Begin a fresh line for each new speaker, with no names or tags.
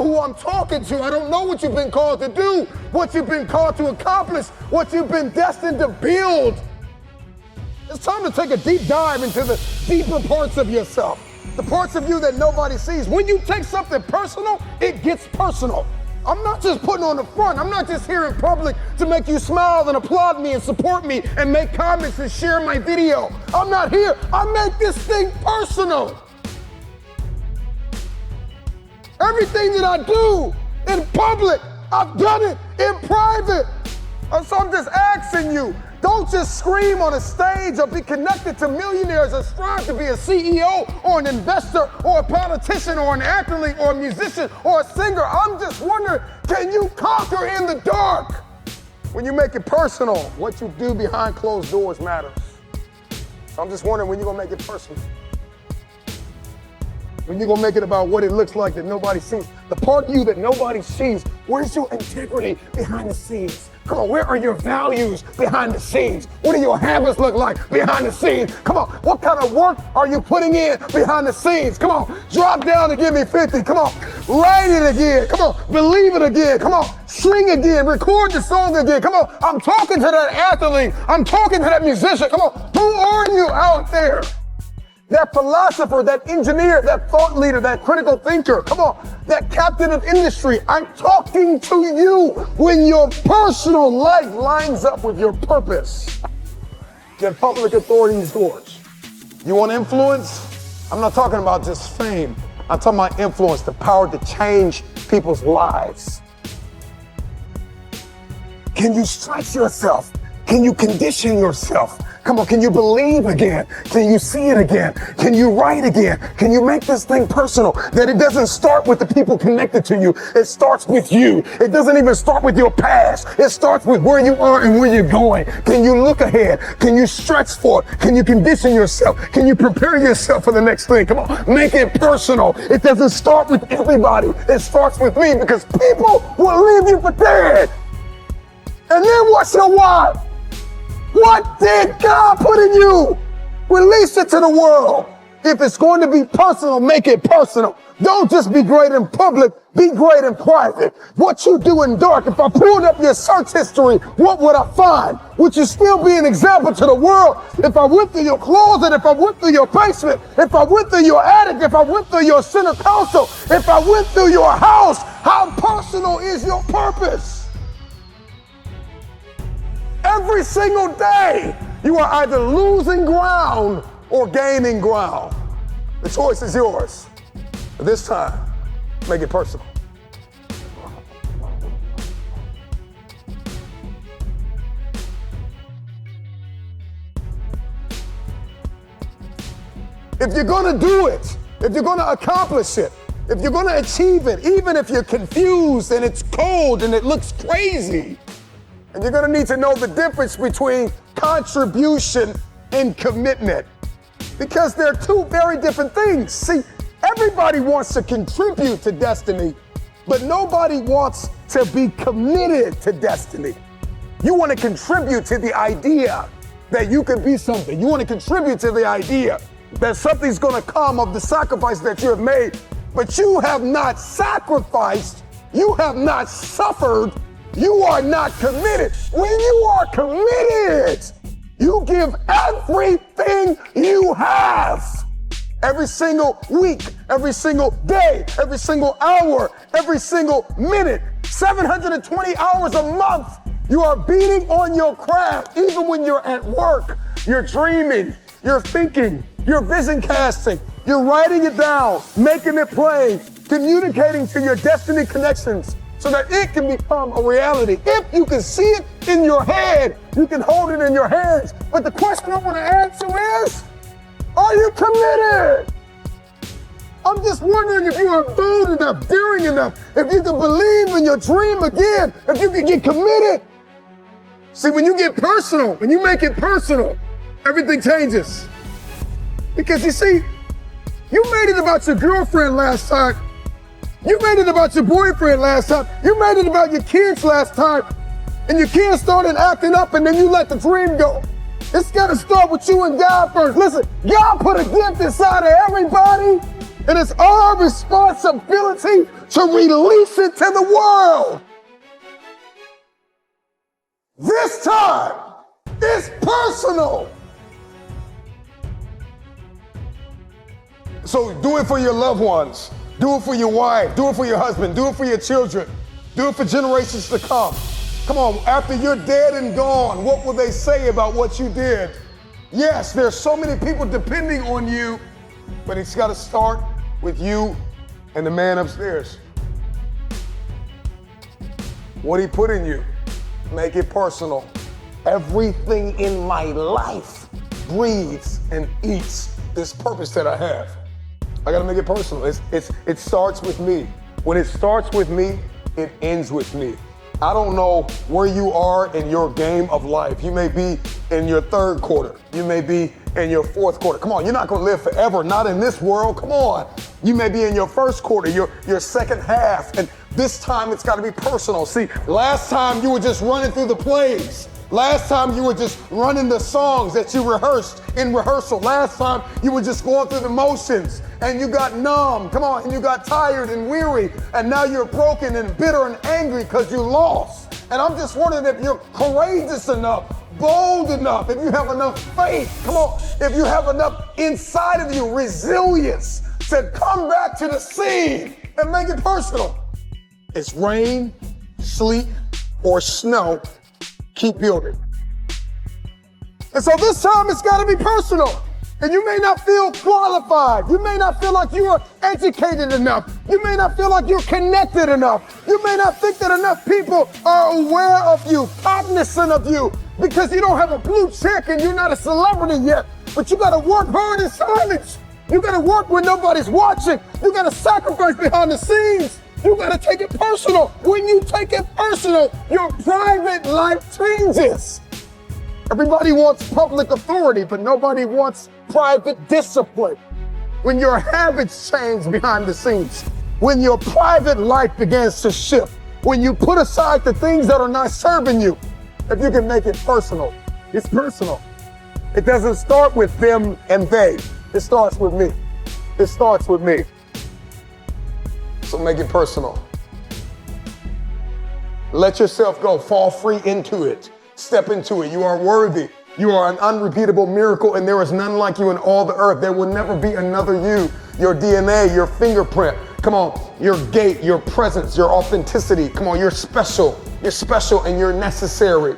who I'm talking to. I don't know what you've been called to do, what you've been called to accomplish, what you've been destined to build. It's time to take a deep dive into the deeper parts of yourself, the parts of you that nobody sees. When you take something personal, it gets personal. I'm not just putting on the front. I'm not just here in public to make you smile and applaud me and support me and make comments and share my video. I'm not here. I make this thing personal. Everything that I do in public, I've done it in private. So I'm just asking you, don't just scream on a stage or be connected to millionaires or strive to be a CEO or an investor or a politician or an athlete or a musician or a singer. I'm just wondering, can you conquer in the dark? When you make it personal, what you do behind closed doors matters. So I'm just wondering when you're gonna make it personal. When you're gonna make it about what it looks like that nobody sees. The part of you that nobody sees, where's your integrity behind the scenes? Come on, where are your values behind the scenes? What do your habits look like behind the scenes? Come on, what kind of work are you putting in behind the scenes? Come on, drop down and give me 50. Come on, write it again. Come on, believe it again. Come on, sing again, record the song again. Come on, I'm talking to that athlete. I'm talking to that musician. Come on, who are you out there? That philosopher, that engineer, that thought leader, that critical thinker, come on, that captain of industry, I'm talking to you when your personal life lines up with your purpose. Then public authority is yours. You want influence? I'm not talking about just fame. I'm talking about influence, the power to change people's lives. Can you stretch yourself? Can you condition yourself? Come on, can you believe again? Can you see it again? Can you write again? Can you make this thing personal? That it doesn't start with the people connected to you. It starts with you. It doesn't even start with your past. It starts with where you are and where you're going. Can you look ahead? Can you stretch for it? Can you condition yourself? Can you prepare yourself for the next thing? Come on, make it personal. It doesn't start with everybody. It starts with me because people will leave you for dead. And then what's your why? What did God put in you? Release it to the world. If it's going to be personal, make it personal. Don't just be great in public, be great in private. What you do in dark, if I pulled up your search history, what would I find? Would you still be an example to the world? If I went through your closet, if I went through your basement, if I went through your attic, if I went through your center console, if I went through your house, how personal is your purpose? Every single day, you are either losing ground or gaining ground. The choice is yours. But this time, make it personal. If you're gonna do it, if you're gonna accomplish it, if you're gonna achieve it, even if you're confused and it's cold and it looks crazy, and you're gonna need to know the difference between contribution and commitment, because they're two very different things. See, everybody wants to contribute to destiny, but nobody wants to be committed to destiny. You wanna contribute to the idea that you can be something. You wanna contribute to the idea that something's gonna come of the sacrifice that you have made, but you have not sacrificed, you have not suffered, you are not committed. When you are committed, you give everything you have. Every single week, every single day, every single hour, every single minute, 720 hours a month, you are beating on your craft. Even when you're at work, you're dreaming, you're thinking, you're vision casting, you're writing it down, making it plain, communicating to your destiny connections, so that it can become a reality. If you can see it in your head, you can hold it in your hands. But the question I want to answer is, are you committed? I'm just wondering if you are bold enough, daring enough, if you can believe in your dream again, if you can get committed. See, when you get personal, when you make it personal, everything changes. Because you see, you made it about your girlfriend last time. You made it about your boyfriend last time. You made it about your kids last time. And your kids started acting up and then you let the dream go. It's gotta start with you and God first. Listen, God put a gift inside of everybody. And it's our responsibility to release it to the world. This time, it's personal. So do it for your loved ones. Do it for your wife. Do it for your husband. Do it for your children. Do it for generations to come. Come on, after you're dead and gone, what will they say about what you did? Yes, there's so many people depending on you, but it's got to start with you and the man upstairs. What he put in you, make it personal. Everything in my life breathes and eats this purpose that I have. I gotta make it personal. It starts with me. When it starts with me, it ends with me. I don't know where you are in your game of life. You may be in your third quarter. You may be in your fourth quarter. Come on, you're not gonna live forever, not in this world. Come on. You may be in your first quarter, your second half, and this time it's gotta be personal. See, last time you were just running through the plays. Last time you were just running the songs that you rehearsed in rehearsal. Last time you were just going through the motions and you got numb. Come on, and you got tired and weary, and now you're broken and bitter and angry because you lost. And I'm just wondering if you're courageous enough, bold enough, if you have enough faith, come on, if you have enough inside of you, resilience to come back to the scene and make it personal. It's rain, sleet, or snow. Keep building. And so this time it's got to be personal. And you may not feel qualified. You may not feel like you are educated enough. You may not feel like you're connected enough. You may not think that enough people are aware of you, cognizant of you, because you don't have a blue check and you're not a celebrity yet. But you got to work hard in silence. You got to work when nobody's watching. You got to sacrifice behind the scenes. You gotta take it personal. When you take it personal, your private life changes. Everybody wants public authority, but nobody wants private discipline. When your habits change behind the scenes, when your private life begins to shift, when you put aside the things that are not serving you, if you can make it personal, it's personal. It doesn't start with them and they. It starts with me. It starts with me. So make it personal. Let yourself go. Fall free into it. Step into it. You are worthy. You are an unrepeatable miracle, and there is none like you in all the earth. There will never be another you. Your DNA, your fingerprint. Come on. Your gait, your presence, your authenticity. Come on. You're special. You're special and you're necessary.